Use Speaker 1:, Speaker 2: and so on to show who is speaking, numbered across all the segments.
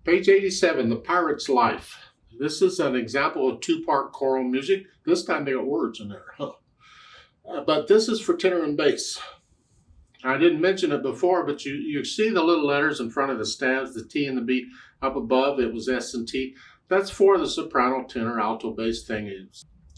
Speaker 1: Page 87, The Pirate's Life. This is an example of two-part choral music. This time they got words in there. But this is for tenor and bass. I didn't mention it before, but you see the little letters in front of the stabs, the T and the B. Up above, it was S and T. That's for the soprano, tenor, alto, bass thing.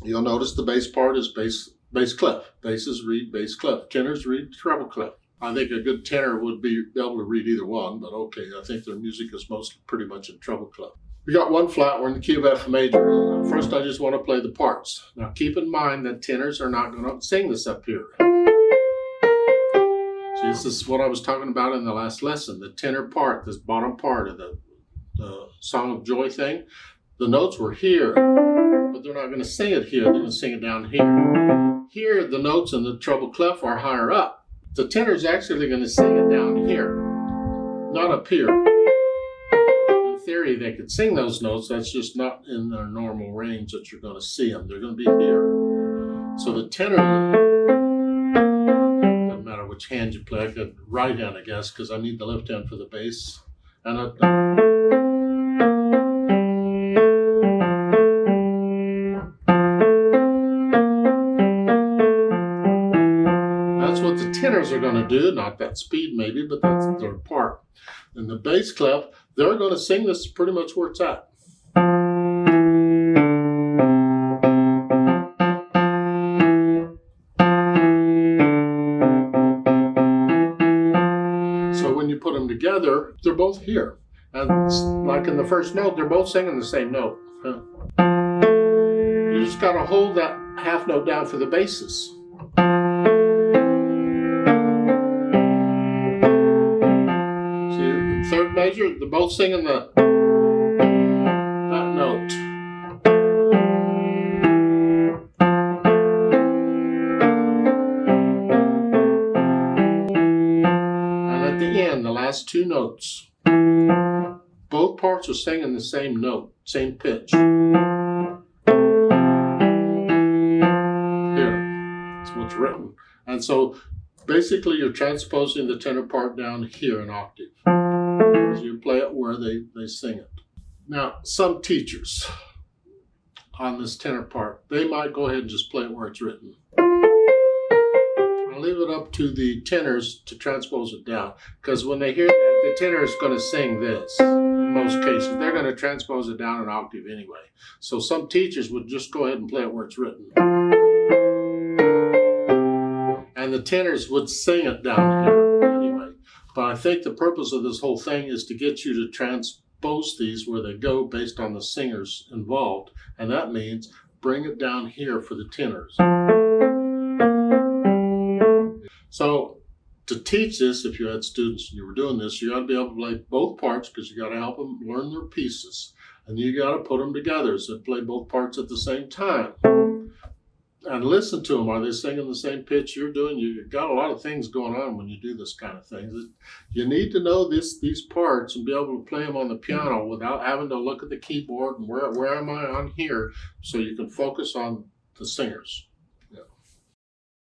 Speaker 1: You'll notice the bass part is bass clef. Basses read bass clef. Tenors read treble clef. I think a good tenor would be able to read either one, but okay, I think their music is pretty much in treble clef. We got one flat, we're in the key of F major. First, I just want to play the parts. Now, keep in mind that tenors are not going to sing this up here. See, this is what I was talking about in the last lesson. The tenor part, this bottom part of the Song of Joy thing, the notes were here, but they're not going to sing it here. They're going to sing it down here. Here, the notes in the treble clef are higher up. The tenor's actually going to sing it down here, not up here. In theory, they could sing those notes. That's just not in their normal range that you're going to see them. They're going to be here. So the tenor, doesn't matter which hand you play. I got right hand, I guess, because I need the left hand for the bass. And that's what the tenors are going to do, not that speed maybe, but that's their part. And the bass clef, they're going to sing this pretty much where it's at. So when you put them together, they're both here. And like in the first note, they're both singing the same note. You just got to hold that half note down for the basses. Third measure, they're both singing that note. And at the end, the last two notes, both parts are singing the same note, same pitch. Here, that's what's written. And so basically you're transposing the tenor part down here an octave. You play it where they sing it. Now, some teachers on this tenor part, they might go ahead and just play it where it's written. I'll leave it up to the tenors to transpose it down, because when they hear that, the tenor is going to sing this. In most cases, they're going to transpose it down an octave anyway. So some teachers would just go ahead and play it where it's written. And the tenors would sing it down here. But I think the purpose of this whole thing is to get you to transpose these where they go based on the singers involved. And that means bring it down here for the tenors. So to teach this, if you had students and you were doing this, you got to be able to play both parts, because you got to help them learn their pieces. And you got to put them together, so play both parts at the same time. And listen to them. Are they singing the same pitch you're doing? You've got a lot of things going on when you do this kind of thing. You need to know these parts and be able to play them on the piano without having to look at the keyboard and where am I on here, so you can focus on the singers.